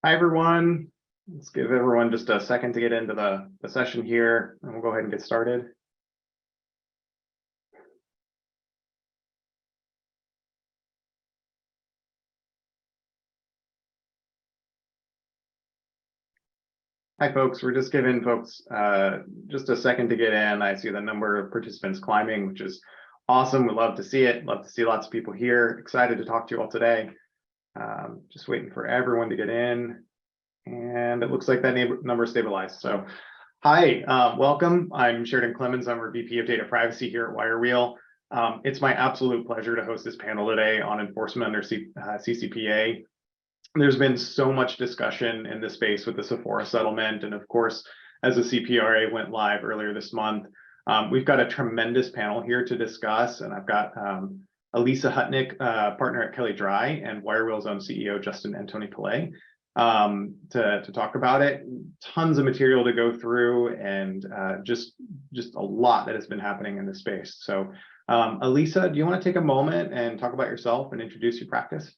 Hi, everyone. Let's give everyone just a second to get into the session here, and we'll go ahead and get started. Hi, folks. We're just giving folks just a second to get in. I see the number of participants climbing, which is awesome. We love to see it. Love to see lots of people here. Excited to talk to you all today. Just waiting for everyone to get in. And it looks like that number stabilized. So hi, welcome. I'm Sheridan Clemens. I'm our VP of Data Privacy here at WireWheel. It's my absolute pleasure to host this panel today on enforcement under CCPA. There's been so much discussion in this space with the Sephora settlement. And of course, as the CPRA went live earlier this month, we've got a tremendous panel here to discuss. And I've got Elisa Hutnick, partner at Kelly Dry, and WireWheel's own CEO, Justin Antoni-Pillay, to talk about it. Tons of material to go through, and just a lot that has been happening in this space. So Elisa, do you want to take a moment and talk about yourself and introduce your practice?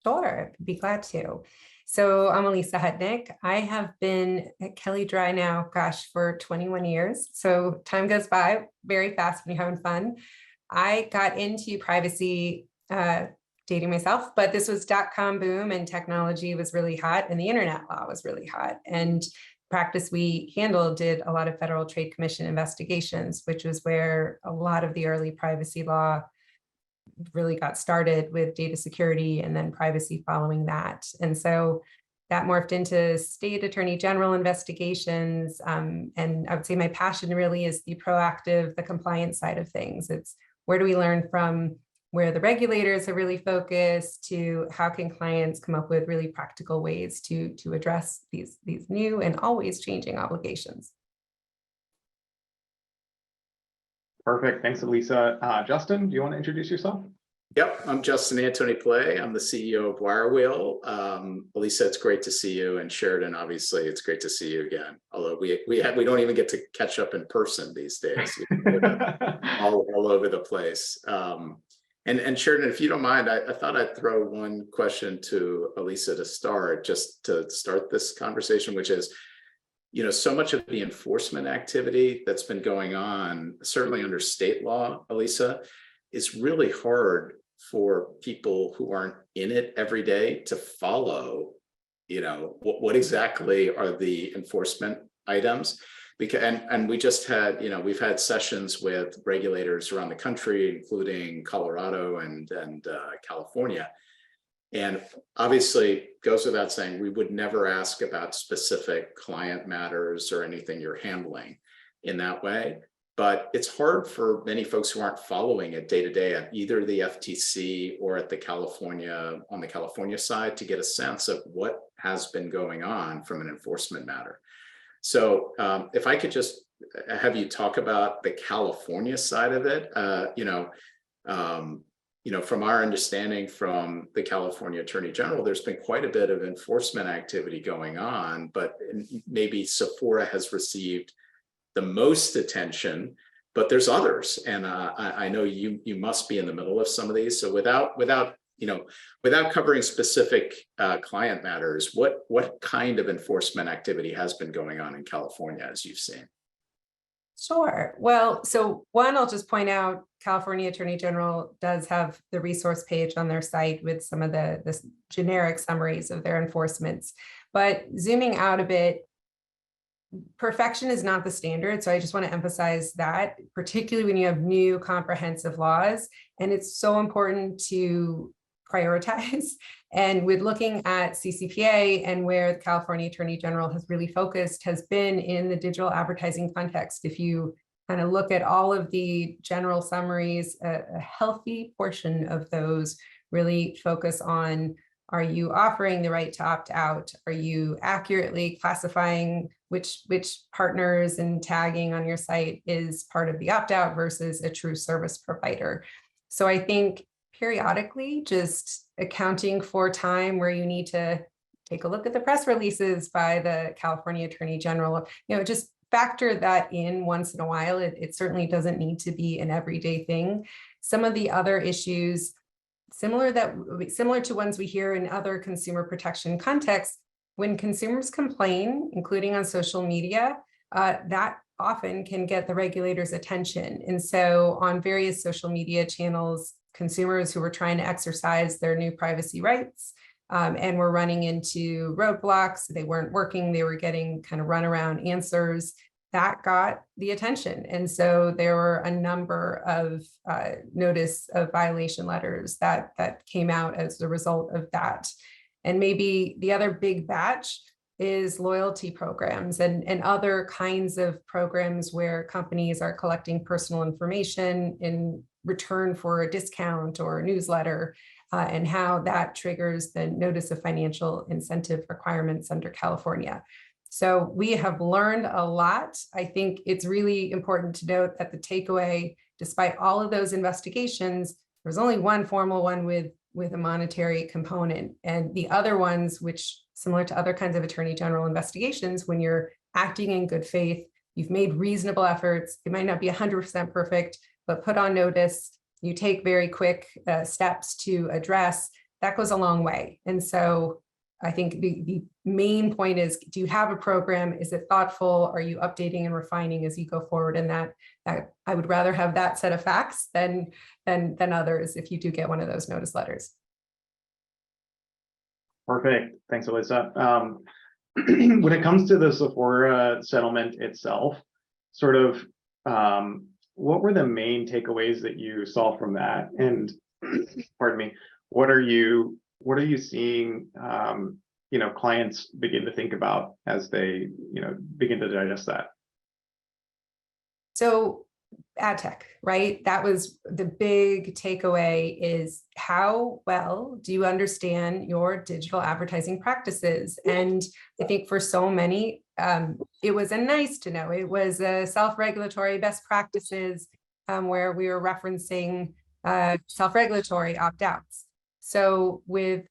Sure, I'd be glad to. So I'm Elisa Hutnick. I have been at Kelly Dry now, gosh, for 21 years. So time goes by very fast when you're having fun. I got into privacy, dating myself, but this was .com boom and technology was really hot and the internet law was really hot. And practice we handled did a lot of Federal Trade Commission investigations, which was where a lot of the early privacy law really got started, with data security and then privacy following that. And so that morphed into state attorney general investigations. And I would say my passion really is the proactive, the compliance side of things. It's where do we learn from where the regulators are really focused to how can clients come up with really practical ways to address these new and always changing obligations. Perfect. Thanks, Elisa. Justin, do you want to introduce yourself? Yep, I'm Justin Antoni-Pillay. I'm the CEO of WireWheel. Elisa, it's great to see you, and Sheridan, obviously, it's great to see you again. Although we don't even get to catch up in person these days, all over the place. And Sheridan, if you don't mind, I thought I'd throw one question to Elisa to start, just to start this conversation, which is, so much of the enforcement activity that's been going on, certainly under state law, Elisa, is really hard for people who aren't in it every day to follow, what exactly are the enforcement items. Because, and we just had, we've had sessions with regulators around the country, including Colorado and California. And obviously, goes without saying, we would never ask about specific client matters or anything you're handling in that way. But it's hard for many folks who aren't following it day to day at either the FTC or at on the California side to get a sense of what has been going on from an enforcement matter. So if I could just have you talk about the California side of it, from our understanding from the California Attorney General, there's been quite a bit of enforcement activity going on, but maybe Sephora has received the most attention, but there's others. And I know you must be in the middle of some of these. So without covering specific client matters, what kind of enforcement activity has been going on in California, as you've seen? Sure. Well, so one, I'll just point out, California Attorney General does have the resource page on their site with some of the generic summaries of their enforcements. But zooming out a bit, perfection is not the standard. So I just want to emphasize that, particularly when you have new comprehensive laws. And it's so important to prioritize. And with looking at CCPA and where the California Attorney General has really focused has been in the digital advertising context. If you kind of look at all of the general summaries, a healthy portion of those really focus on, are you offering the right to opt out? Are you accurately classifying which partners and tagging on your site is part of the opt-out versus a true service provider? So I think periodically just accounting for time where you need to take a look at the press releases by the California Attorney General, just factor that in once in a while. It certainly doesn't need to be an everyday thing. Some of the other issues, similar to ones we hear in other consumer protection contexts. When consumers complain, including on social media, that often can get the regulators' attention. And so on various social media channels, consumers who were trying to exercise their new privacy rights and were running into roadblocks, they weren't working, they were getting kind of runaround answers, that got the attention. And so there were a number of notice of violation letters that came out as a result of that. And maybe the other big batch is loyalty programs and other kinds of programs where companies are collecting personal information in return for a discount or a newsletter, and how that triggers the notice of financial incentive requirements under California. So we have learned a lot. I think it's really important to note that the takeaway, despite all of those investigations, there's only one formal one with a monetary component, and the other ones, which similar to other kinds of attorney general investigations, when you're acting in good faith, you've made reasonable efforts, it might not be 100% perfect, but put on notice, you take very quick steps to address, that goes a long way. And so I think the main point is, do you have a program? Is it thoughtful? Are you updating and refining as you go forward? And that I would rather have that set of facts than others if you do get one of those notice letters. Perfect. Thanks, Alyssa. When it comes to the Sephora settlement itself, sort of, what were the main takeaways that you saw from that? And pardon me, what are you seeing, clients begin to think about as they, begin to digest that? So ad tech, right? That was the big takeaway, is how well do you understand your digital advertising practices? And I think for so many, it was a nice to know. It was a self-regulatory best practices where we were referencing self-regulatory opt-outs. So with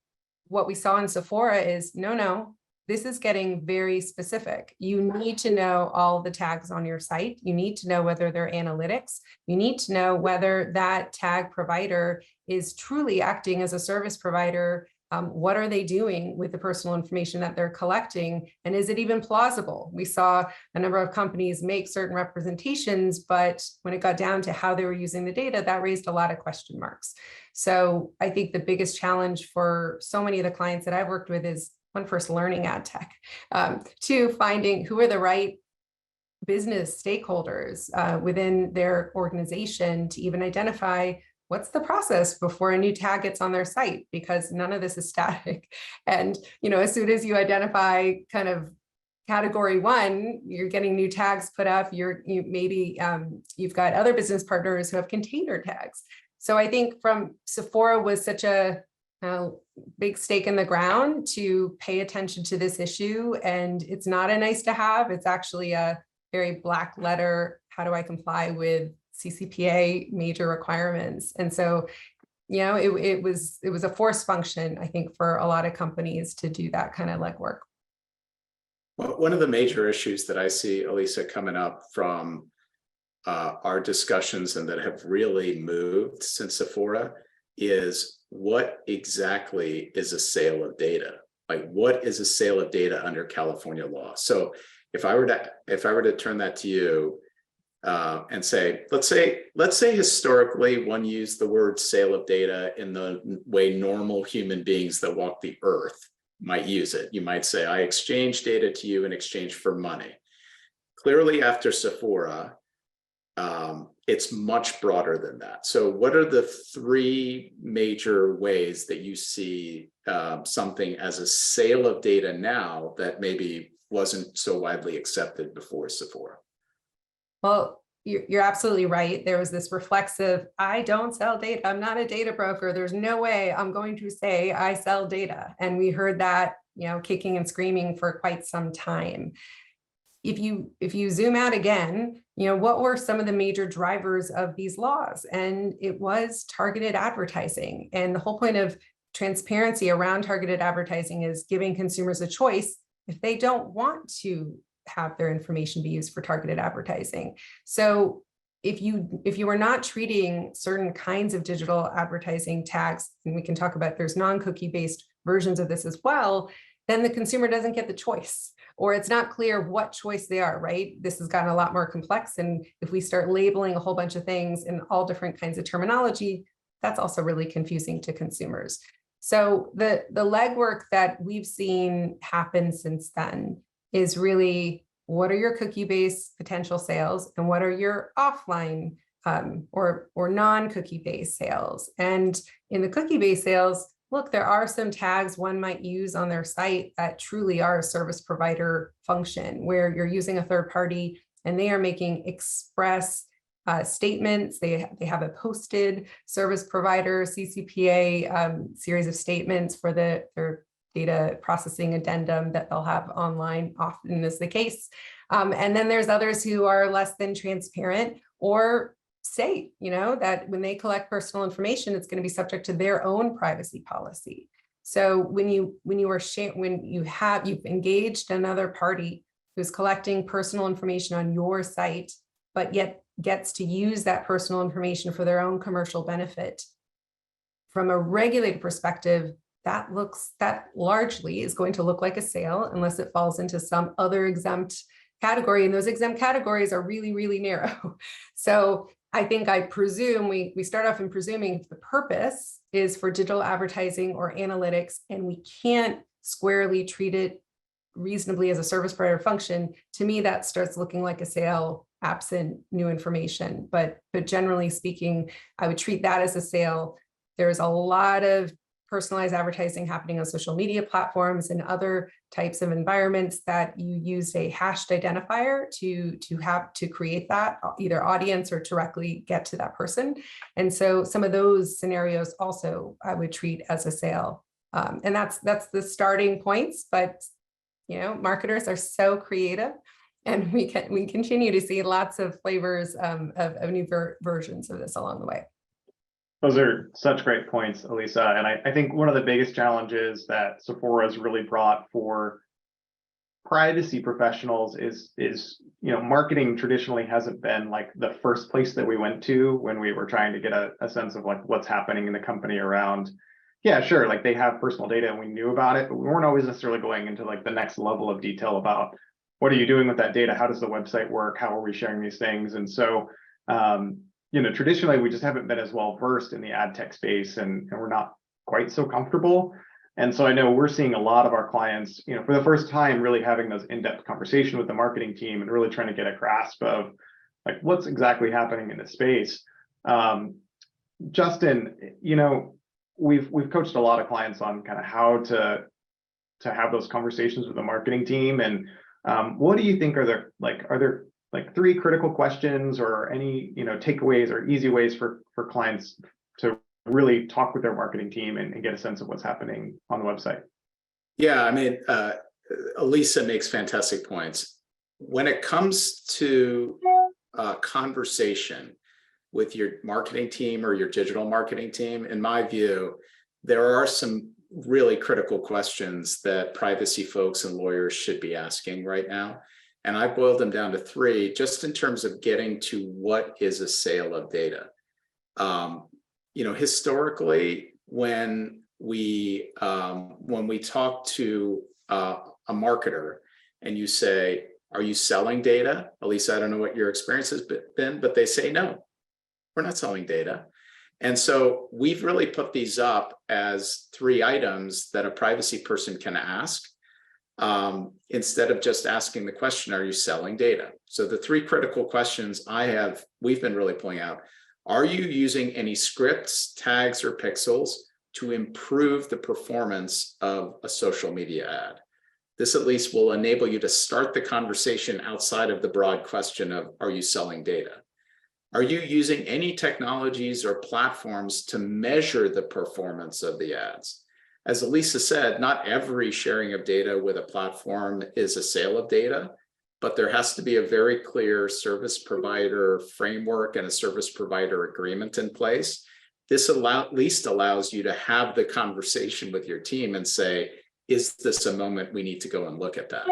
what we saw in Sephora is, no, this is getting very specific. You need to know all the tags on your site. You need to know whether they're analytics. You need to know whether that tag provider is truly acting as a service provider. What are they doing with the personal information that they're collecting? And is it even plausible? We saw a number of companies make certain representations, but when it got down to how they were using the data, that raised a lot of question marks. So I think the biggest challenge for so many of the clients that I've worked with is, one, first learning ad tech, two, finding who are the right business stakeholders within their organization to even identify what's the process before a new tag gets on their site, because none of this is static. And, as soon as you identify kind of category one, you're getting new tags put up, you've got other business partners who have container tags. So I think from Sephora was such a big stake in the ground to pay attention to this issue. And it's not a nice to have, it's actually a very black letter, how do I comply with CCPA major requirements? And so, it was a force function, I think, for a lot of companies to do that kind of legwork. Well, one of the major issues that I see, Elisa, coming up from our discussions and that have really moved since Sephora is, what exactly is a sale of data? Like, what is a sale of data under California law? So if I were to turn that to you and say, let's say historically one used the word sale of data in the way normal human beings that walk the earth might use it. You might say, I exchange data to you in exchange for money. Clearly, after Sephora, it's much broader than that. So what are the three major ways that you see something as a sale of data now that maybe wasn't so widely accepted before Sephora? Well, you're absolutely right. There was this reflexive, I don't sell data. I'm not a data broker. There's no way I'm going to say I sell data. And we heard that, kicking and screaming for quite some time. If you zoom out again, what were some of the major drivers of these laws? And it was targeted advertising. And the whole point of transparency around targeted advertising is giving consumers a choice if they don't want to have their information be used for targeted advertising. So if you are not treating certain kinds of digital advertising tags, and we can talk about there's non-cookie based versions of this as well, then the consumer doesn't get the choice, or it's not clear what choice they are, right? This has gotten a lot more complex. And if we start labeling a whole bunch of things in all different kinds of terminology, that's also really confusing to consumers. So the legwork that we've seen happen since then is really, what are your cookie-based potential sales and what are your offline or non-cookie-based sales? And in the cookie-based sales, look, there are some tags one might use on their site that truly are a service provider function, where you're using a third party and they are making express statements. They have a posted service provider CCPA series of statements for their data processing addendum that they'll have online, often is the case. And then there's others who are less than transparent, or say, that when they collect personal information, it's going to be subject to their own privacy policy. So when you've engaged another party who's collecting personal information on your site, but yet gets to use that personal information for their own commercial benefit, from a regulated perspective, that largely is going to look like a sale unless it falls into some other exempt category. And those exempt categories are really, really narrow. So I presume we start off in presuming the purpose is for digital advertising or analytics, and we can't squarely treat it reasonably as a service provider function. To me, that starts looking like a sale absent new information. But generally speaking, I would treat that as a sale. There's a lot of personalized advertising happening on social media platforms and other types of environments that you use a hashed identifier to create that either audience or directly get to that person. And so some of those scenarios also I would treat as a sale. And that's the starting points, but marketers are so creative, and we continue to see lots of flavors of new versions of this along the way. Those are such great points, Elisa. And I think one of the biggest challenges that Sephora has really brought for privacy professionals is marketing traditionally hasn't been like the first place that we went to when we were trying to get a sense of like what's happening in the company around. Yeah, sure, like they have personal data and we knew about it, but we weren't always necessarily going into like the next level of detail about what are you doing with that data? How does the website work? How are we sharing these things? And so traditionally, we just haven't been as well versed in the ad tech space, and we're not quite so comfortable. And so I know we're seeing a lot of our clients, for the first time, really having those in-depth conversation with the marketing team and really trying to get a grasp of like what's exactly happening in the space. Justin, we've coached a lot of clients on kind of how to have those conversations with the marketing team. And what do you think are there like three critical questions or any takeaways or easy ways for clients to really talk with their marketing team and get a sense of what's happening on the website? Yeah, I mean, Elisa makes fantastic points. When it comes to conversation with your marketing team or your digital marketing team, in my view, there are some really critical questions that privacy folks and lawyers should be asking right now. And I boiled them down to three, just in terms of getting to what is a sale of data. Historically, when we talk to a marketer and you say, "Are you selling data?" Elisa, I don't know what your experience has been, but they say, "No, we're not selling data." And so we've really put these up as three items that a privacy person can ask. Instead of just asking the question, "Are you selling data?" So the three critical questions we've been really pulling out: are you using any scripts, tags, or pixels to improve the performance of a social media ad? This at least will enable you to start the conversation outside of the broad question of, are you selling data? Are you using any technologies or platforms to measure the performance of the ads? As Elisa said, not every sharing of data with a platform is a sale of data, but there has to be a very clear service provider framework and a service provider agreement in place. This at least allows you to have the conversation with your team and say, is this a moment we need to go and look at that?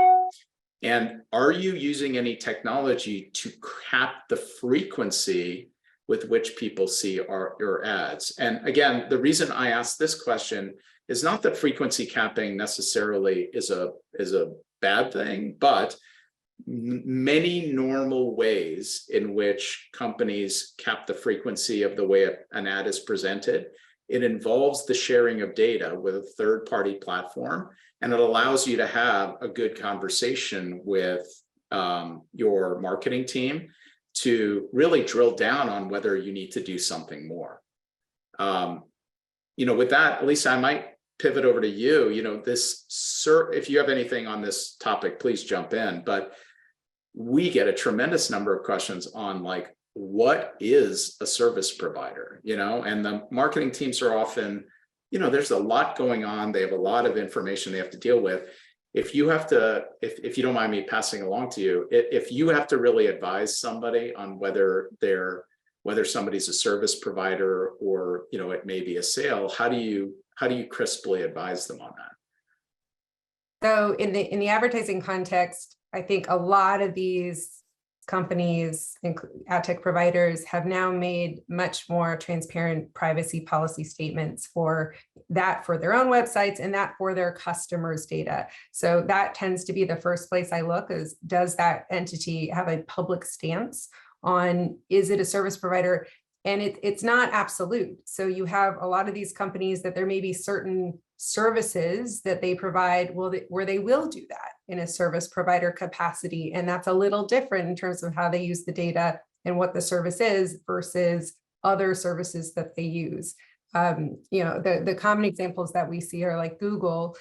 And are you using any technology to cap the frequency with which people see your ads? And again, the reason I asked this question is not that frequency capping necessarily is a bad thing, but many normal ways in which companies cap the frequency of the way an ad is presented. It involves the sharing of data with a third-party platform, and it allows you to have a good conversation with your marketing team to really drill down on whether you need to do something more. With that, Lisa, I might pivot over to you. If you have anything on this topic, please jump in. But we get a tremendous number of questions on like, what is a service provider? And the marketing teams are often, there's a lot going on. They have a lot of information they have to deal with. If you have to, if you don't mind me passing along to you, if you have to really advise somebody on whether somebody's a service provider or, it may be a sale, how do you crisply advise them on that? So in the advertising context, I think a lot of these companies, ad tech providers, have now made much more transparent privacy policy statements for their own websites and that for their customers' data. So that tends to be the first place I look is, does that entity have a public stance on, is it a service provider? And it's not absolute. So you have a lot of these companies that there may be certain services that they provide where they will do that in a service provider capacity. And that's a little different in terms of how they use the data and what the service is versus other services that they use. The common examples that we see are like Google,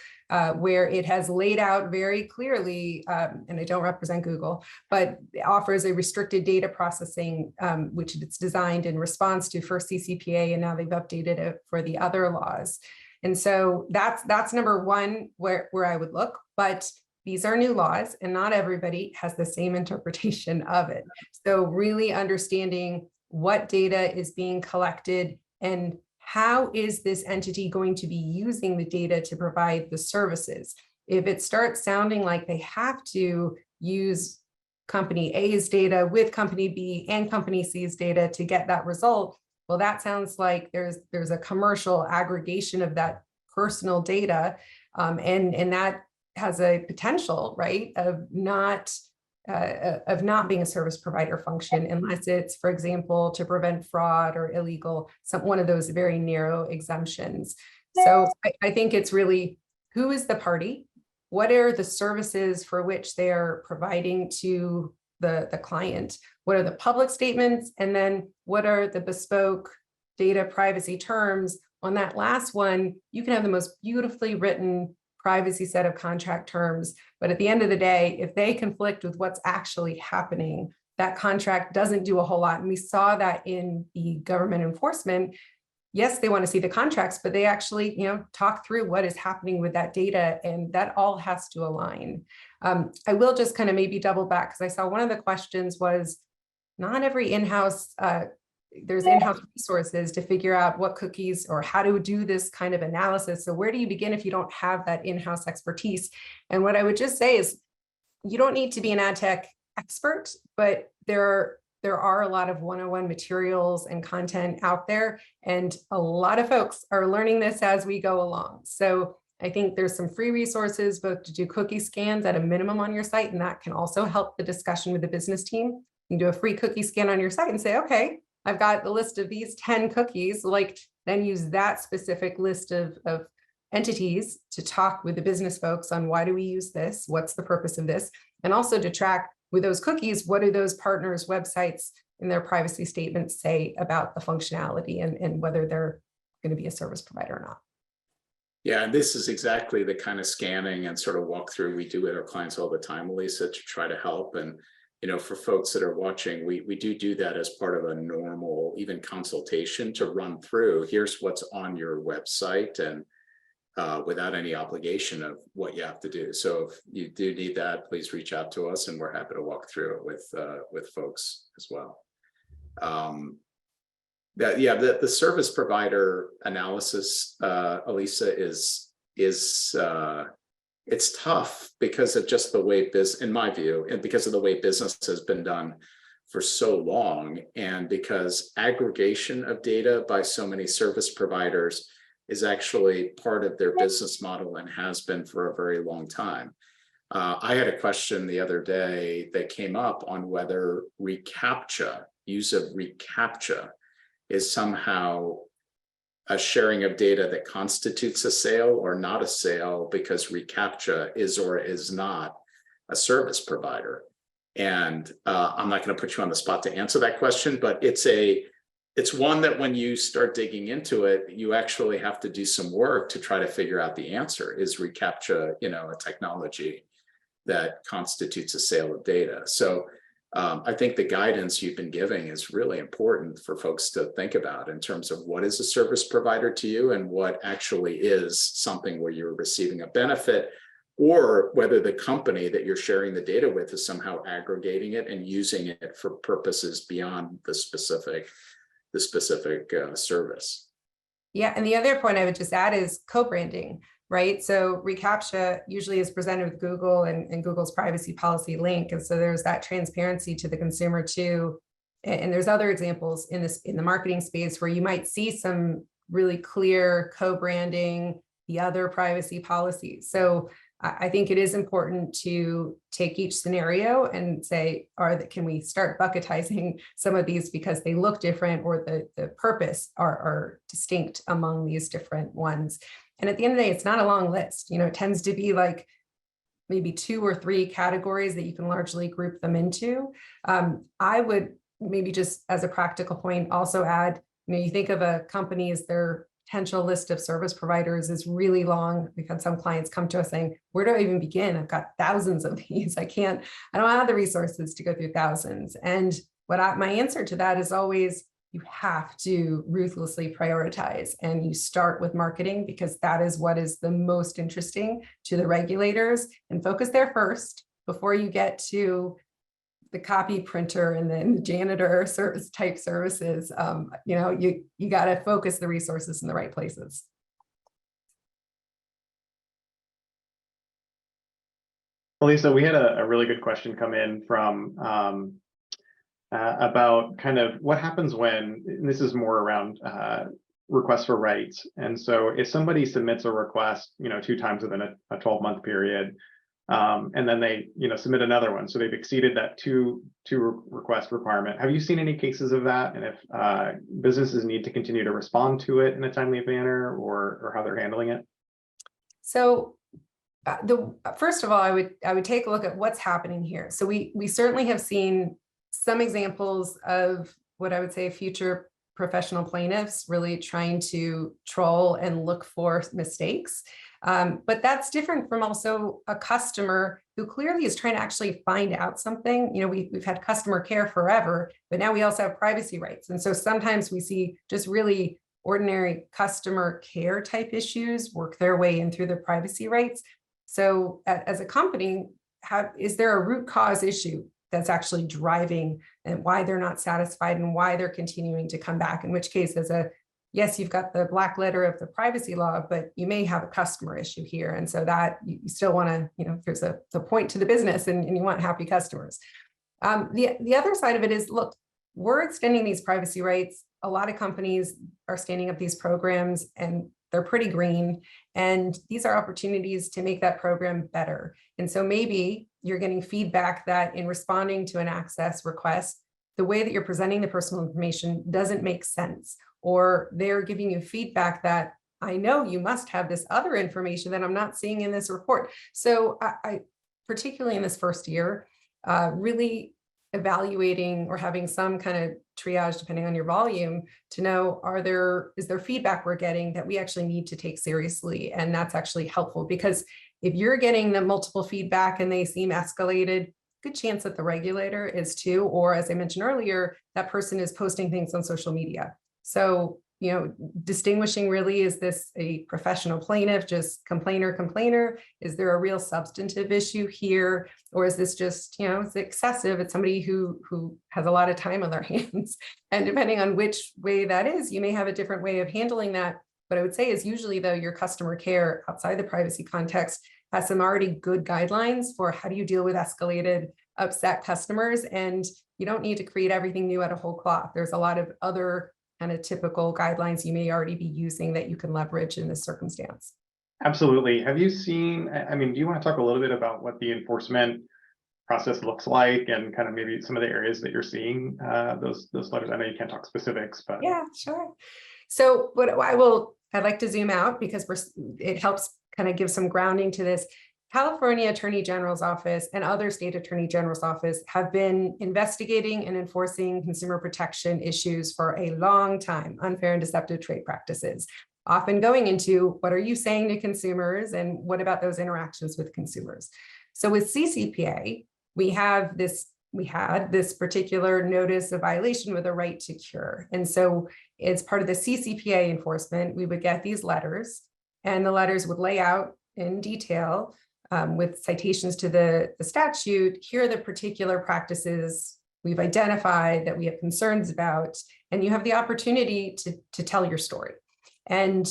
where it has laid out very clearly, and I don't represent Google, but it offers a restricted data processing, which it's designed in response to first CCPA, and now they've updated it for the other laws. And so that's number one where I would look, but these are new laws and not everybody has the same interpretation of it. So really understanding what data is being collected and how is this entity going to be using the data to provide the services. If it starts sounding like they have to use company A's data with company B and company C's data to get that result, well, that sounds like there's a commercial aggregation of that personal data, and that has a potential, right, of not being a service provider function unless it's, for example, to prevent fraud or illegal, one of those very narrow exemptions. So I think it's really, who is the party? What are the services for which they are providing to the client? What are the public statements? And then what are the bespoke data privacy terms? On that last one, you can have the most beautifully written privacy set of contract terms, but at the end of the day, if they conflict with what's actually happening, that contract doesn't do a whole lot. And we saw that in the government enforcement. Yes, they want to see the contracts, but they actually, talk through what is happening with that data, and that all has to align. I will just kind of maybe double back because I saw one of the questions was not every in-house, there's in-house resources to figure out what cookies or how to do this kind of analysis. So where do you begin if you don't have that in-house expertise? And what I would just say is you don't need to be an ad tech expert, but there are a lot of 101 materials and content out there. And a lot of folks are learning this as we go along. So I think there's some free resources, both to do cookie scans at a minimum on your site, and that can also help the discussion with the business team. You can do a free cookie scan on your site and say, okay, I've got the list of these 10 cookies, then use that specific list of entities to talk with the business folks on why do we use this? What's the purpose of this? And also to track with those cookies, what do those partners' websites in their privacy statements say about the functionality and whether they're going to be a service provider or not. Yeah, and this is exactly the kind of scanning and sort of walkthrough we do with our clients all the time, Elisa, to try to help. And for folks that are watching, we do that as part of a normal, even consultation to run through, here's what's on your website, and without any obligation of what you have to do. So if you do need that, please reach out to us and we're happy to walk through it with folks as well. The service provider analysis, Elisa, is it's tough because of just the way business, in my view, and because of the way business has been done for so long, and because aggregation of data by so many service providers is actually part of their business model and has been for a very long time. I had a question the other day that came up on whether reCAPTCHA, use of reCAPTCHA, is somehow a sharing of data that constitutes a sale or not a sale, because reCAPTCHA is or is not a service provider. And I'm not going to put you on the spot to answer that question, but it's one that when you start digging into it, you actually have to do some work to try to figure out the answer. Is reCAPTCHA, a technology that constitutes a sale of data? So I think the guidance you've been giving is really important for folks to think about in terms of what is a service provider to you and what actually is something where you're receiving a benefit, or whether the company that you're sharing the data with is somehow aggregating it and using it for purposes beyond the specific service. Yeah, and the other point I would just add is co-branding, right? So reCAPTCHA usually is presented with Google and Google's privacy policy link. And so there's that transparency to the consumer too. And there's other examples in the marketing space where you might see some really clear co-branding, the other privacy policies. So I think it is important to take each scenario and say, can we start bucketizing some of these because they look different, or the purpose are distinct among these different ones. And at the end of the day, it's not a long list. It tends to be like maybe 2 or 3 categories that you can largely group them into. I would maybe just as a practical point also add, you think of a company as their potential list of service providers is really long. We've had some clients come to us saying, where do I even begin? I've got thousands of these. I don't have the resources to go through thousands. And my answer to that is always, you have to ruthlessly prioritize, and you start with marketing because that is what is the most interesting to the regulators, and focus there first before you get to the copy printer and then the janitor service type services. You got to focus the resources in the right places. Lisa, we had a really good question come in from about kind of what happens when, and this is more around requests for rights. And so if somebody submits a request, 2 times within a 12-month period, and then they, submit another one, so they've exceeded that two request requirement. Have you seen any cases of that? And if businesses need to continue to respond to it in a timely manner, or how they're handling it? So first of all, I would take a look at what's happening here. So we certainly have seen some examples of what I would say future professional plaintiffs really trying to troll and look for mistakes. But that's different from also a customer who clearly is trying to actually find out something. We've had customer care forever, but now we also have privacy rights. And so sometimes we see just really ordinary customer care type issues work their way in through the privacy rights. So as a company, is there a root cause issue that's actually driving and why they're not satisfied and why they're continuing to come back? In which case, yes, you've got the black letter of the privacy law, but you may have a customer issue here. And so that you still want to, there's a point to the business and you want happy customers. The other side of it is, look, we're extending these privacy rights. A lot of companies are standing up these programs and they're pretty green. And these are opportunities to make that program better. And so maybe you're getting feedback that in responding to an access request, the way that you're presenting the personal information doesn't make sense. Or they're giving you feedback that, I know you must have this other information that I'm not seeing in this report. So I particularly in this first year, really evaluating or having some kind of triage depending on your volume to know, is there feedback we're getting that we actually need to take seriously? And that's actually helpful, because if you're getting the multiple feedback and they seem escalated, good chance that the regulator is too, or as I mentioned earlier, that person is posting things on social media. So, distinguishing really, is this a professional plaintiff, just complainer? Is there a real substantive issue here? Or is this just, it's excessive? It's somebody who has a lot of time on their hands. And depending on which way that is, you may have a different way of handling that. But I would say is usually, though, your customer care outside the privacy context has some already good guidelines for how do you deal with escalated, upset customers. And you don't need to create everything new out of whole cloth. There's a lot of other kind of typical guidelines you may already be using that you can leverage in this circumstance. Absolutely. Have you seen, I mean, do you want to talk a little bit about what the enforcement process looks like and kind of maybe some of the areas that you're seeing those letters? I know you can't talk specifics, but yeah, sure. So I'd like to zoom out because it helps kind of give some grounding to this. California Attorney General's office and other state attorney general's office have been investigating and enforcing consumer protection issues for a long time, unfair and deceptive trade practices, often going into what are you saying to consumers and what about those interactions with consumers. So with CCPA, we had this particular notice of violation with a right to cure. And so as part of the CCPA enforcement, we would get these letters, and the letters would lay out in detail with citations to the statute. Here are the particular practices we've identified that we have concerns about, and you have the opportunity to tell your story. And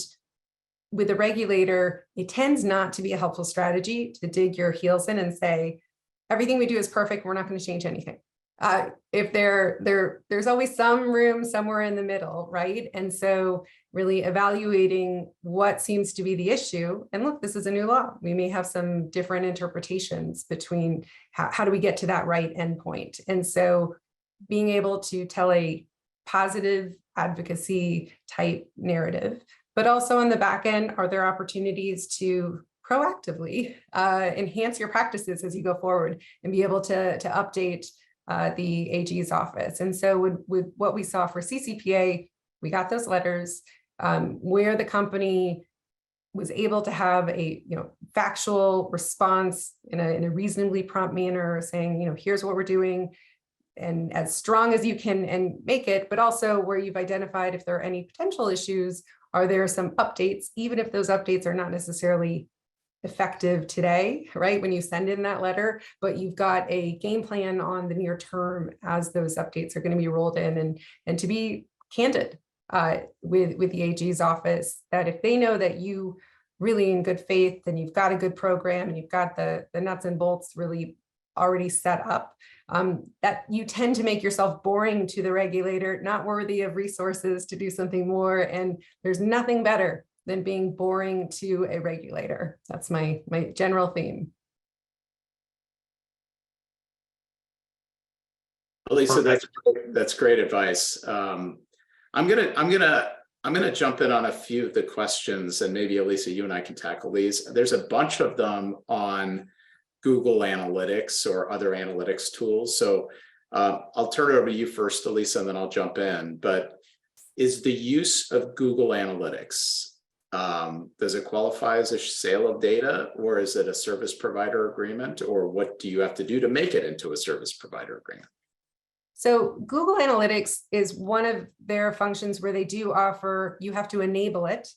with a regulator, it tends not to be a helpful strategy to dig your heels in and say, everything we do is perfect, we're not going to change anything. If there's always some room somewhere in the middle, right? And so really evaluating what seems to be the issue. And look, this is a new law. We may have some different interpretations between how do we get to that right endpoint. And so being able to tell a positive advocacy type narrative, but also on the back end, are there opportunities to proactively enhance your practices as you go forward and be able to update the AG's office. And so with what we saw for CCPA, we got those letters where the company was able to have a factual response in a reasonably prompt manner, saying, here's what we're doing, and as strong as you can and make it, but also where you've identified if there are any potential issues, are there some updates, even if those updates are not necessarily effective today, right, when you send in that letter, but you've got a game plan on the near term as those updates are going to be rolled in, and to be candid with the AG's office, that if they know that you really in good faith and you've got a good program and you've got the nuts and bolts really already set up, that you tend to make yourself boring to the regulator, not worthy of resources to do something more. And there's nothing better than being boring to a regulator. That's my general theme. Lisa, that's great advice. I'm gonna jump in on a few of the questions, and maybe Elisa, you and I can tackle these. There's a bunch of them on Google Analytics or other analytics tools. So I'll turn it over to you first, Elisa, and then I'll jump in. But is the use of Google Analytics, does it qualify as a sale of data, or is it a service provider agreement, or what do you have to do to make it into a service provider agreement? So Google Analytics is one of their functions where they do offer, you have to enable it,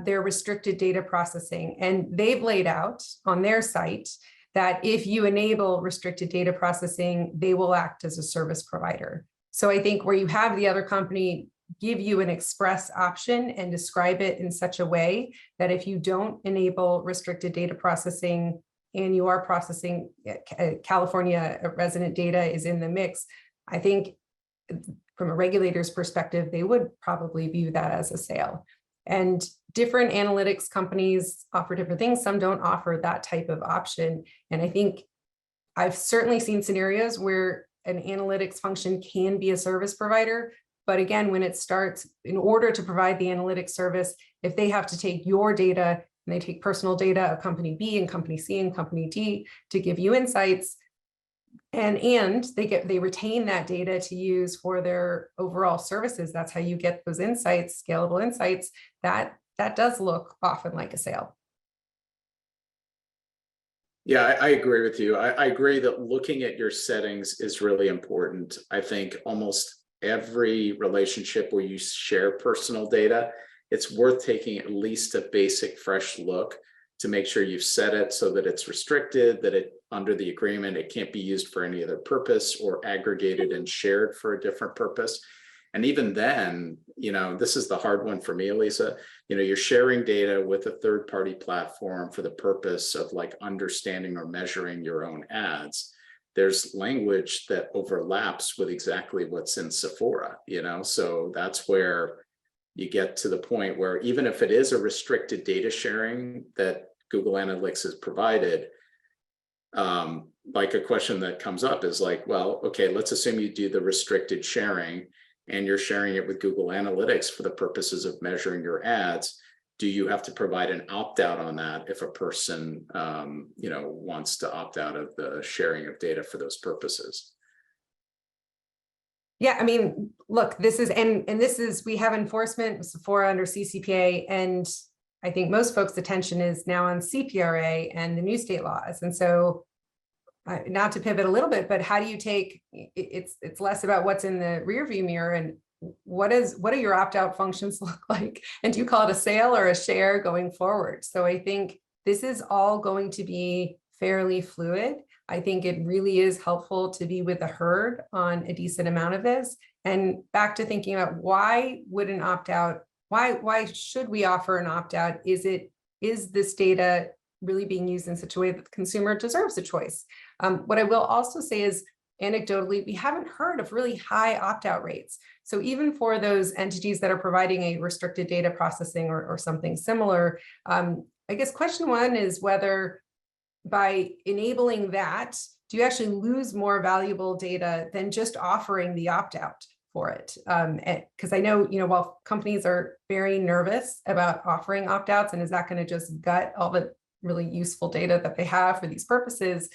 their restricted data processing. And they've laid out on their site that if you enable restricted data processing, they will act as a service provider. So I think where you have the other company give you an express option and describe it in such a way that if you don't enable restricted data processing and you are processing California resident data is in the mix, I think from a regulator's perspective, they would probably view that as a sale. And different analytics companies offer different things. Some don't offer that type of option. And I think I've certainly seen scenarios where an analytics function can be a service provider. But again, when it starts, in order to provide the analytics service, if they have to take your data and they take personal data of company B and company C and company D to give you insights, and they retain that data to use for their overall services, that's how you get those insights, scalable insights, that does look often like a sale. Yeah, I agree with you. I agree that looking at your settings is really important. I think almost every relationship where you share personal data, it's worth taking at least a basic fresh look to make sure you've set it so that it's restricted, that it under the agreement, it can't be used for any other purpose or aggregated and shared for a different purpose. And even then, this is the hard one for me, Elisa. You're sharing data with a third-party platform for the purpose of like understanding or measuring your own ads. There's language that overlaps with exactly what's in Sephora, so that's where you get to the point where even if it is a restricted data sharing that Google Analytics has provided, like a question that comes up is like, well, okay, let's assume you do the restricted sharing and you're sharing it with Google Analytics for the purposes of measuring your ads. Do you have to provide an opt-out on that if a person, wants to opt out of the sharing of data for those purposes? Yeah, I mean, look, this is, we have enforcement with Sephora under CCPA, and I think most folks' attention is now on CPRA and the new state laws. And so not to pivot a little bit, but how do you take, it's less about what's in the rear view mirror and what do your opt-out functions look like? And do you call it a sale or a share going forward? So I think this is all going to be fairly fluid. I think it really is helpful to be with the herd on a decent amount of this. And back to thinking about why would an opt-out, why should we offer an opt-out? Is this data really being used in such a way that the consumer deserves a choice? What I will also say is, anecdotally, we haven't heard of really high opt-out rates. So even for those entities that are providing a restricted data processing or something similar, I guess question one is whether by enabling that, do you actually lose more valuable data than just offering the opt-out for it? Because I know, while companies are very nervous about offering opt-outs, and is that going to just gut all the really useful data that they have for these purposes,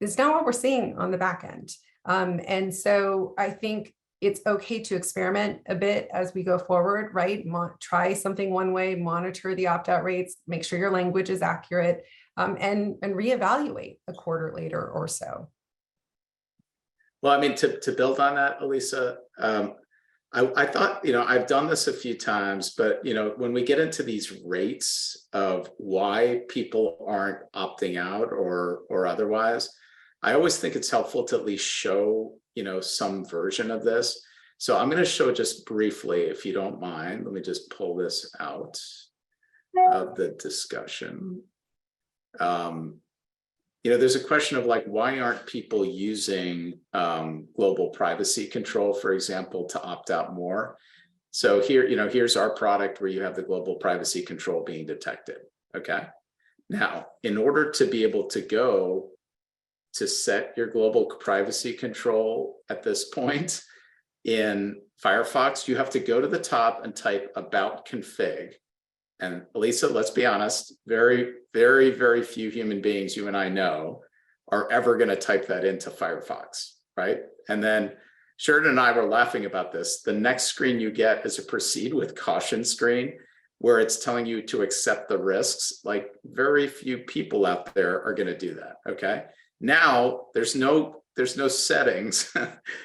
it's not what we're seeing on the back end. And so I think it's okay to experiment a bit as we go forward, right? Try something one way, monitor the opt-out rates, make sure your language is accurate, and reevaluate a quarter later or so. Well, I mean, to build on that, Elisa, I thought, I've done this a few times, but, when we get into these rates of why people aren't opting out or otherwise, I always think it's helpful to at least show, some version of this. So I'm going to show just briefly, if you don't mind. Let me just pull this out of the discussion. There's a question of like, why aren't people using global privacy control, for example, to opt out more? So here, here's our product where you have the global privacy control being detected. Okay. Now, in order to be able to go to set your global privacy control at this point in Firefox, you have to go to the top and type about config. And Elisa, let's be honest, very, very, very few human beings you and I know are ever going to type that into Firefox, right? And then Sheridan and I were laughing about this. The next screen you get is a proceed with caution screen where it's telling you to accept the risks. Like very few people out there are going to do that, okay? Now, there's no settings.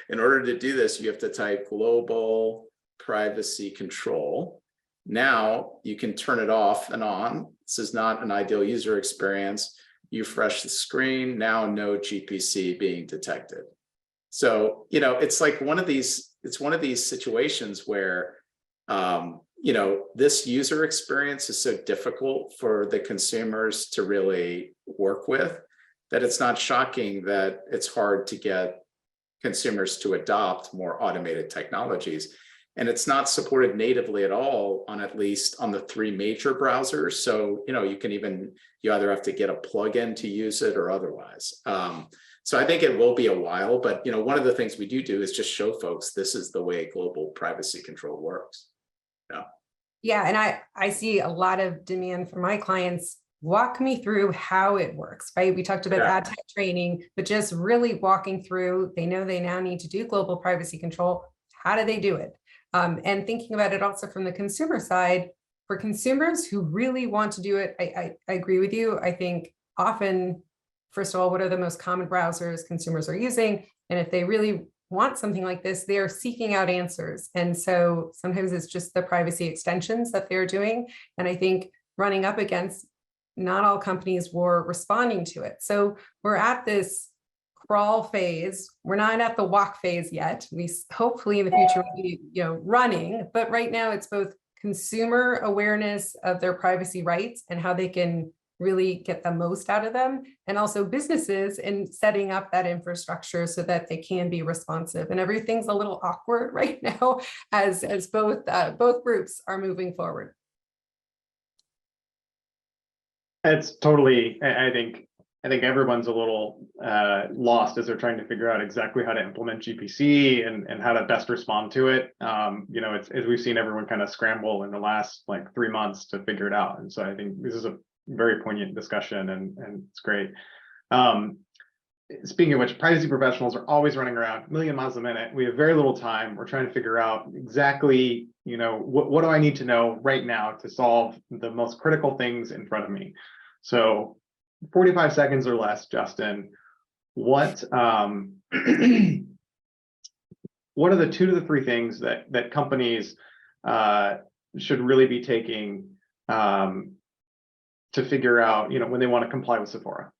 In order to do this, you have to type global privacy control. Now you can turn it off and on. This is not an ideal user experience. You refresh the screen, now no GPC being detected. So, it's like one of these situations where, this user experience is so difficult for the consumers to really work with that it's not shocking that it's hard to get consumers to adopt more automated technologies. And it's not supported natively at all on at least on the 3 major browsers. So, you either have to get a plugin to use it or otherwise. So I think it will be a while, but, one of the things we do is just show folks this is the way global privacy control works. Yeah, and I see a lot of demand from my clients. Walk me through how it works, right? We talked about ad tech training, but just really walking through, they know they now need to do global privacy control. How do they do it? And thinking about it also from the consumer side, for consumers who really want to do it, I agree with you. I think often, first of all, what are the most common browsers consumers are using? And if they really want something like this, they're seeking out answers. And so sometimes it's just the privacy extensions that they're doing. And I think running up against, not all companies were responding to it. So we're at this crawl phase. We're not at the walk phase yet. Hopefully in the future we'll be, running, but right now it's both consumer awareness of their privacy rights and how they can really get the most out of them, and also businesses in setting up that infrastructure so that they can be responsive. And everything's a little awkward right now as both groups are moving forward. It's totally, I think everyone's a little lost as they're trying to figure out exactly how to implement GPC and how to best respond to it. It's, as we've seen everyone kind of scramble in the last like 3 months to figure it out. And so I think this is a very poignant discussion, and it's great. Speaking of which, privacy professionals are always running around a million miles a minute. We have very little time. We're trying to figure out exactly, what do I need to know right now to solve the most critical things in front of me. So 45 seconds or less, Justin, what are the 2 to the 3 things that companies should really be taking to figure out, when they want to comply with Sephora?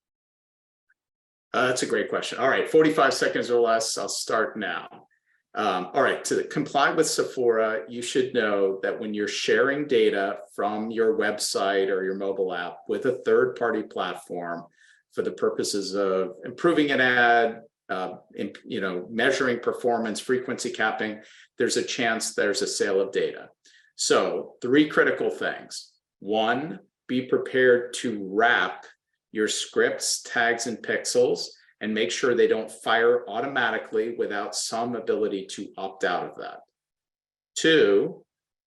That's a great question. All right, 45 seconds or less. I'll start now. All right, to comply with Sephora, you should know that when you're sharing data from your website or your mobile app with a third-party platform for the purposes of improving an ad, measuring performance, frequency capping, there's a chance there's a sale of data. So 3 critical things. 1, be prepared to wrap your scripts, tags, and pixels and make sure they don't fire automatically without some ability to opt out of that. 2,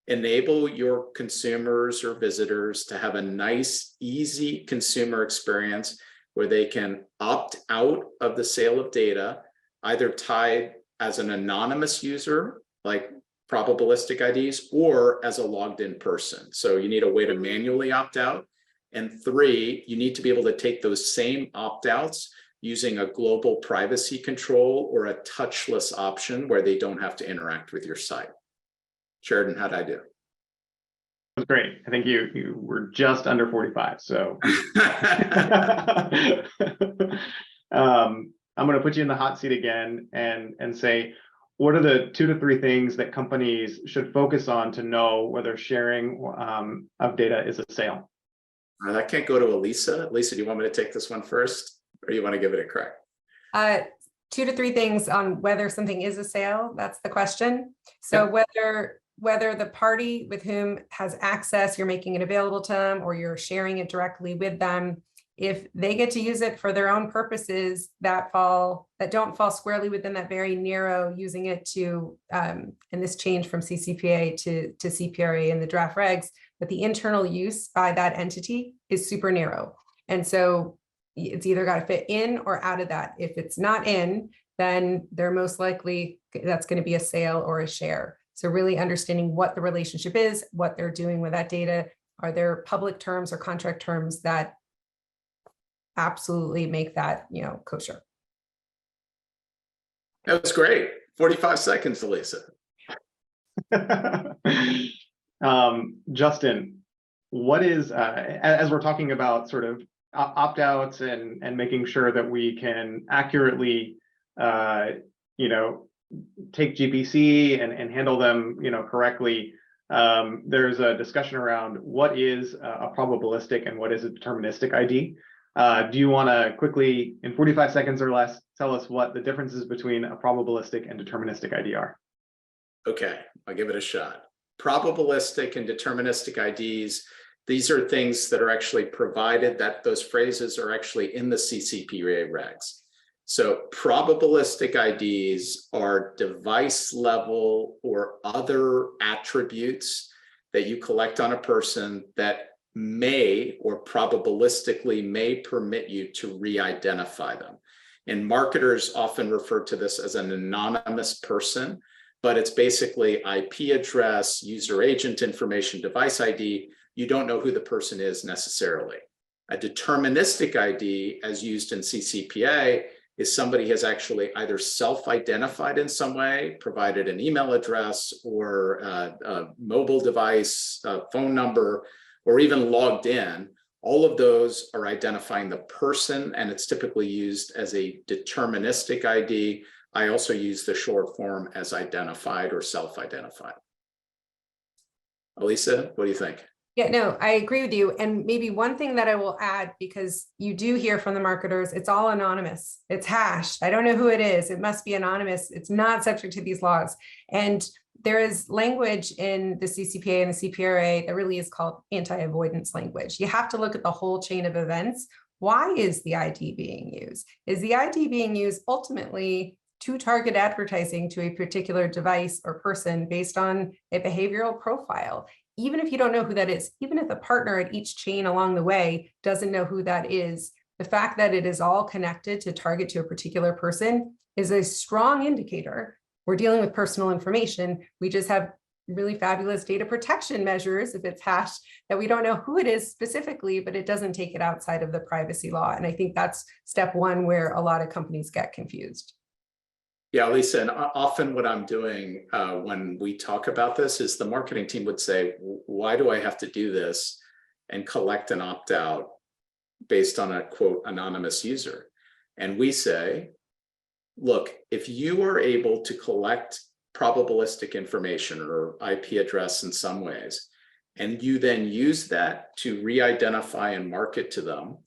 enable your consumers or visitors to have a nice, easy consumer experience where they can opt out of the sale of data, either tied as an anonymous user, like probabilistic IDs, or as a logged in person. So you need a way to manually opt out. And 3, you need to be able to take those same opt-outs using a global privacy control or a touchless option where they don't have to interact with your site. Sheridan, how'd I do? That's great. I think you were just under 45. So I'm going to put you in the hot seat again and say, what are the 2 to 3 things that companies should focus on to know whether sharing of data is a sale? That can't go to Elisa. Elisa, do you want me to take this one first, or do you want to give it a crack? 2 to 3 things on whether something is a sale. That's the question. So yep. whether the party with whom has access, you're making it available to them, or you're sharing it directly with them, if they get to use it for their own purposes that don't fall squarely within that very narrow using it to, and this change from CCPA to CPRA in the draft regs, but the internal use by that entity is super narrow. And so it's either got to fit in or out of that. If it's not in, then they're most likely, that's going to be a sale or a share. So really understanding what the relationship is, what they're doing with that data. Are there public terms or contract terms that absolutely make that, kosher? That was great. 45 seconds, Elisa. Justin, what is, as we're talking about sort of opt-outs and making sure that we can accurately, take GPC and handle them, correctly, there's a discussion around what is a probabilistic and what is a deterministic ID. Do you want to quickly, in 45 seconds or less, tell us what the differences between a probabilistic and deterministic ID are? Okay, I'll give it a shot. Probabilistic and deterministic IDs, these are things that are actually provided, that those phrases are actually in the CCPA regs. So probabilistic IDs are device level or other attributes that you collect on a person that may or probabilistically may permit you to re-identify them. And marketers often refer to this as an anonymous person, but it's basically IP address, user agent information, device ID. You don't know who the person is necessarily. A deterministic ID, as used in CCPA, is somebody has actually either self-identified in some way, provided an email address or a mobile device, a phone number, or even logged in, All of those are identifying the person, and it's typically used as a deterministic ID. I also use the short form as identified or self-identified. Elisa, what do you think? Yeah, no, I agree with you. And maybe one thing that I will add, because you do hear from the marketers, it's all anonymous. It's hashed. I don't know who it is. It must be anonymous. It's not subject to these laws. And there is language in the CCPA and the CPRA that really is called anti-avoidance language. You have to look at the whole chain of events. Why is the ID being used? Is the ID being used ultimately to target advertising to a particular device or person based on a behavioral profile? Even if you don't know who that is, even if the partner at each chain along the way doesn't know who that is, the fact that it is all connected to target to a particular person is a strong indicator. We're dealing with personal information. We just have really fabulous data protection measures if it's hashed that we don't know who it is specifically, but it doesn't take it outside of the privacy law. And I think that's step one where a lot of companies get confused. Yeah, Lisa, and often what I'm doing when we talk about this is the marketing team would say, why do I have to do this and collect an opt-out based on a quote anonymous user? And we say, look, if you are able to collect probabilistic information or IP address in some ways, and you then use that to re-identify and market to them,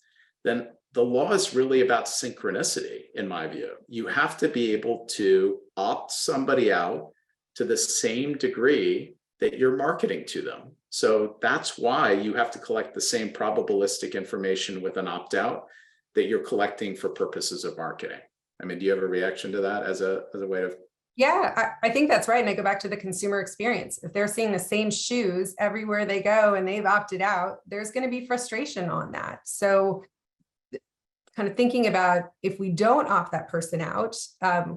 then the law is really about synchronicity, in my view. You have to be able to opt somebody out to the same degree that you're marketing to them. So that's why you have to collect the same probabilistic information with an opt-out that you're collecting for purposes of marketing. I mean, do you have a reaction to that as a way of? Yeah, I think that's right. And I go back to the consumer experience. If they're seeing the same shoes everywhere they go and they've opted out, there's going to be frustration on that. So kind of thinking about if we don't opt that person out,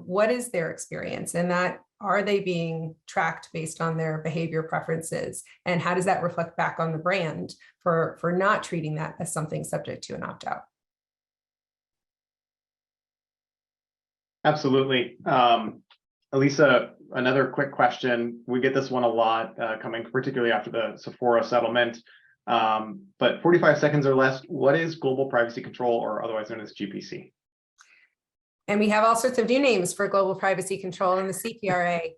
what is their experience? And that are they being tracked based on their behavior preferences? And how does that reflect back on the brand for not treating that as something subject to an opt-out? Absolutely. Elisa, another quick question. We get this one a lot coming particularly after the Sephora settlement. But 45 seconds or less, what is global privacy control, or otherwise known as GPC? And we have all sorts of new names for global privacy control in the CPRA.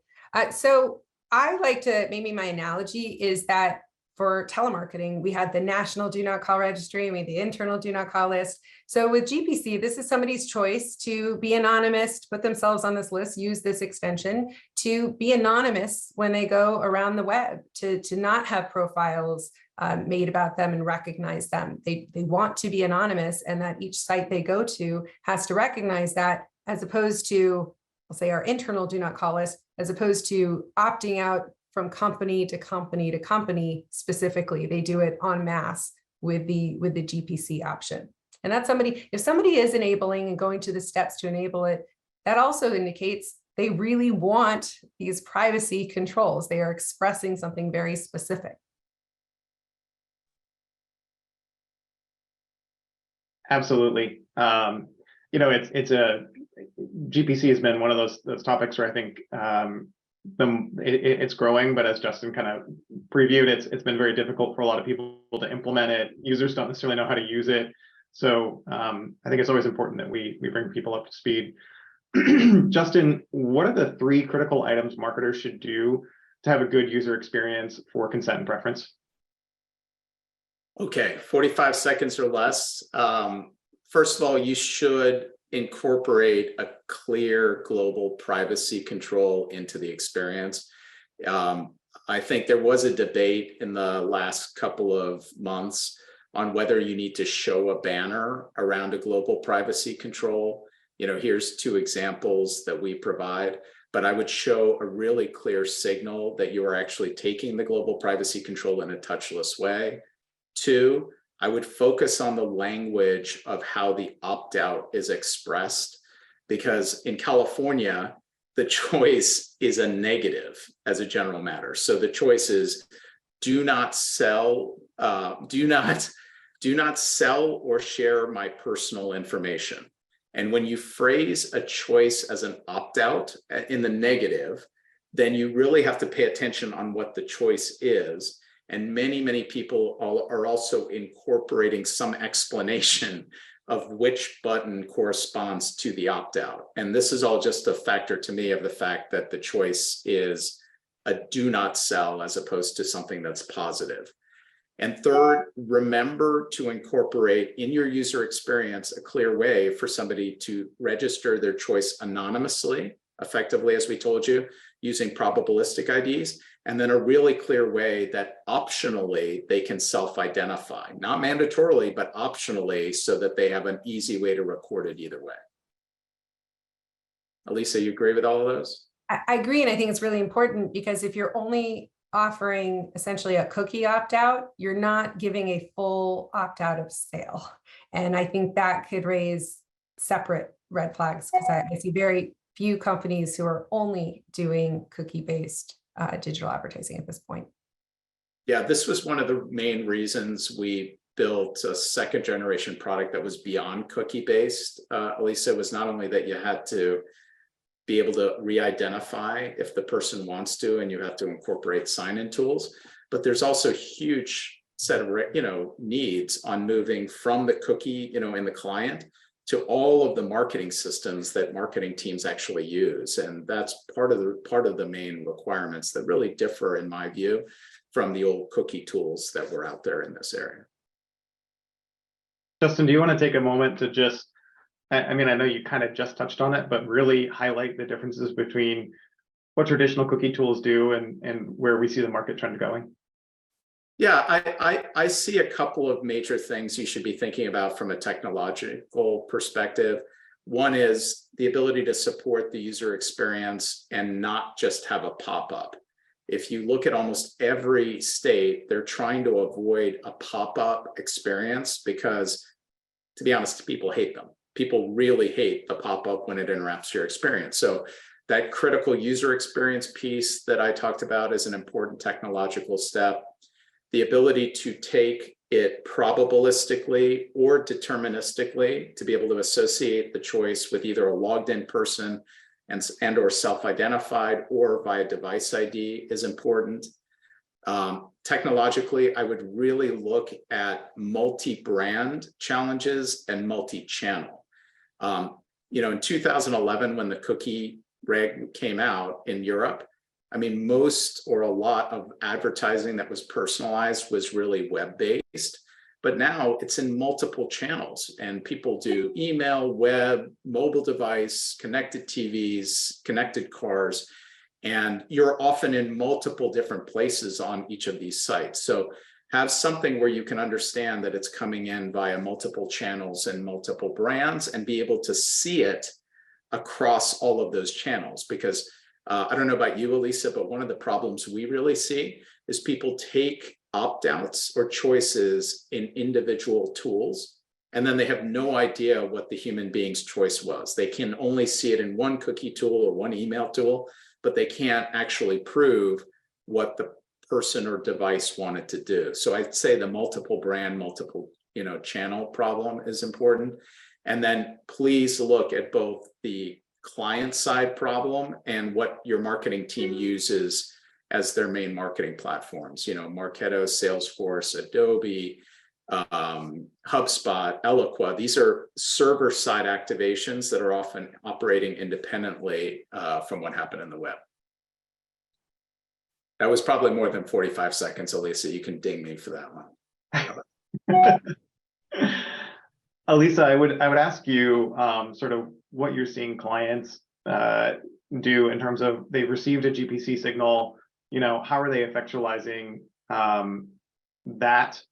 So I like to, maybe my analogy is that for telemarketing, we had the national do not call registry, and we had the internal do not call list. So with GPC, this is somebody's choice to be anonymous, to put themselves on this list, use this extension, to be anonymous when they go around the web, to not have profiles made about them and recognize them. They want to be anonymous, and that each site they go to has to recognize that, as opposed to, I'll say, our internal do not call list, as opposed to opting out from company to company to company specifically. They do it en masse with the GPC option. And that's somebody, if somebody is enabling and going to the steps to enable it, that also indicates they really want these privacy controls. They are expressing something very specific. Absolutely. You know, it's a GPC has been one of those topics where I think it's growing, but as Justin kind of previewed, it's been very difficult for a lot of people to implement it. Users don't necessarily know how to use it. So I think it's always important that we bring people up to speed. Justin, what are the 3 critical items marketers should do to have a good user experience for consent and preference? Okay, 45 seconds or less. First of all, you should incorporate a clear global privacy control into the experience. I think there was a debate in the last couple of months on whether you need to show a banner around a global privacy control. You know, here's 2 examples that we provide, but I would show a really clear signal that you are actually taking the global privacy control in a touchless way. 2, I would focus on the language of how the opt-out is expressed, because in California, the choice is a negative as a general matter. So the choice is do not sell, do not sell or share my personal information. And when you phrase a choice as an opt-out in the negative, then you really have to pay attention on what the choice is. And many people are also incorporating some explanation of which button corresponds to the opt-out. And this is all just a factor to me of the fact that the choice is a do not sell as opposed to something that's positive. And third, remember to incorporate in your user experience a clear way for somebody to register their choice anonymously, effectively, as we told you, using probabilistic IDs, and then a really clear way that optionally they can self-identify, not mandatorily, but optionally, so that they have an easy way to record it either way. Elisa, you agree with all of those? I agree. And I think it's really important because if you're only offering essentially a cookie opt-out, you're not giving a full opt-out of sale. And I think that could raise separate red flags because I see very few companies who are only doing cookie-based digital advertising at this point. Yeah, this was one of the main reasons we built a second generation product that was beyond cookie-based. Elisa, was not only that you had to be able to re-identify if the person wants to, and you have to incorporate sign-in tools, but there's also huge set of needs on moving from the cookie in the client to all of the marketing systems that marketing teams actually use. And that's part of the main requirements that really differ, in my view, from the old cookie tools that were out there in this area. Justin, do you want to take a moment to just, I mean, I know you kind of just touched on it, but really highlight the differences between what traditional cookie tools do and where we see the market trend going? Yeah, I see a couple of major things you should be thinking about from a technological perspective. One is the ability to support the user experience and not just have a pop-up. If you look at almost every state, they're trying to avoid a pop-up experience because, to be honest, people hate them. People really hate the pop-up when it interrupts your experience. So that critical user experience piece that I talked about is an important technological step. The ability to take it probabilistically or deterministically to be able to associate the choice with either a logged in person and or self-identified or via device ID is important. Technologically, I would really look at multi-brand challenges and multi-channel. In 2011, when the cookie reg came out in Europe, I mean, most or a lot of advertising that was personalized was really web-based, but now it's in multiple channels and people do email, web, mobile device, connected TVs, connected cars, and you're often in multiple different places on each of these sites. So have something where you can understand that it's coming in via multiple channels and multiple brands and be able to see it across all of those channels. Because I don't know about you, Elisa, but one of the problems we really see is people take opt-outs or choices in individual tools, and then they have no idea what the human being's choice was. They can only see it in one cookie tool or one email tool, but they can't actually prove what the person or device wanted to do. So I'd say the multiple brand, multiple channel problem is important. And then please look at both the client side problem and what your marketing team uses as their main marketing platforms. Marketo, Salesforce, Adobe, HubSpot, Eloqua. These are server side activations that are often operating independently from what happened in the web. That was probably more than 45 seconds, Elisa. You can ding me for that one. Elisa, I would ask you sort of what you're seeing clients do in terms of they've received a GPC signal. How are they effectualizing that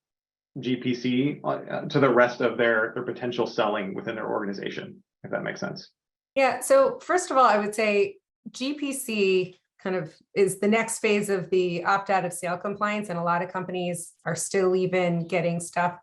GPC to the rest of their potential selling within their organization, if that makes sense? Yeah. So first of all, I would say GPC kind of is the next phase of the opt-out of sale compliance, and a lot of companies are still even getting stuff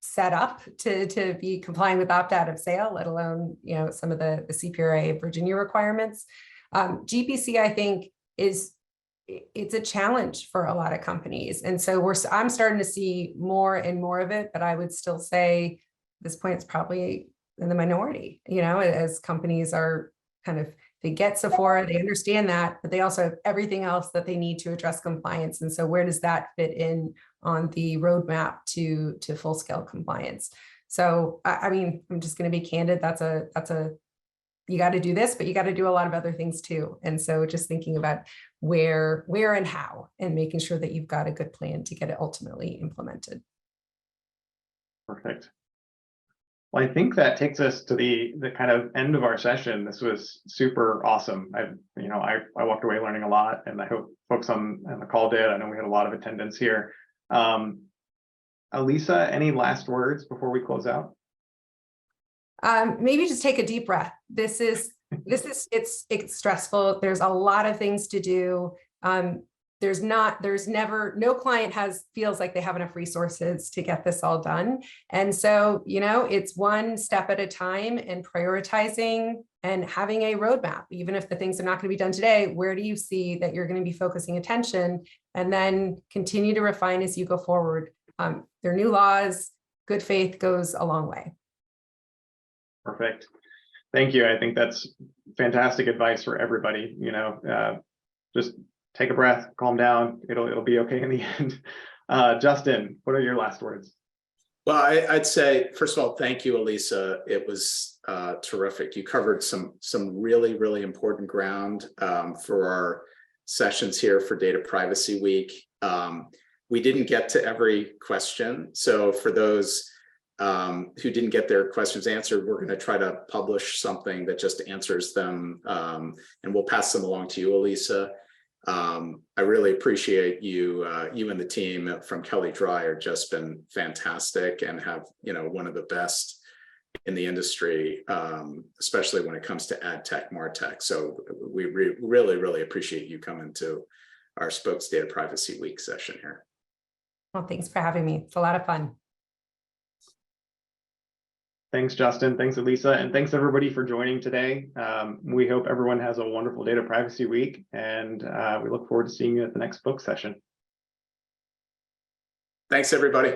set up to be complying with opt-out of sale, let alone some of the CCPA Virginia requirements. GPC, I think, it's a challenge for a lot of companies, and so I'm starting to see more and more of it. But I would still say at this point it's probably in the minority. As companies are kind of they get Sephora, they understand that, but they also have everything else that they need to address compliance. And so where does that fit in on the roadmap to full scale compliance? So, I mean, I'm just going to be candid. That's a, you got to do this, but you got to do a lot of other things too. And so just thinking about where and how, and making sure that you've got a good plan to get it ultimately implemented. Perfect. Well, I think that takes us to the kind of end of our session. This was super awesome. I walked away learning a lot, and I hope folks on the call did. I know we had a lot of attendance here. Elisa, any last words before we close out? Maybe just take a deep breath. It's stressful. There's a lot of things to do. No client feels like they have enough resources to get this all done. And so, it's one step at a time, and prioritizing and having a roadmap. Even if the things are not going to be done today, where do you see that you're going to be focusing attention, and then continue to refine as you go forward. There are new laws. Good faith goes a long way. Perfect. Thank you. I think that's fantastic advice for everybody. Just take a breath, calm down. It'll be okay in the end. Justin, what are your last words? Well, I'd say, first of all, thank you, Elisa. It was terrific. You covered some really, really important ground for our sessions here for Data Privacy Week. We didn't get to every question. So for those who didn't get their questions answered, we're going to try to publish something that just answers them, and we'll pass them along to you, Elisa. I really appreciate you and the team from Kelly Dry are just been fantastic, and have one of the best in the industry, especially when it comes to ad tech, martech. So we really, really appreciate you coming to our Spokes Data Privacy Week session here. Well, thanks for having me. It's a lot of fun. Thanks, Justin. Thanks, Elisa. And thanks, everybody, for joining today. We hope everyone has a wonderful Data Privacy Week, and we look forward to seeing you at the next book session. Thanks, everybody.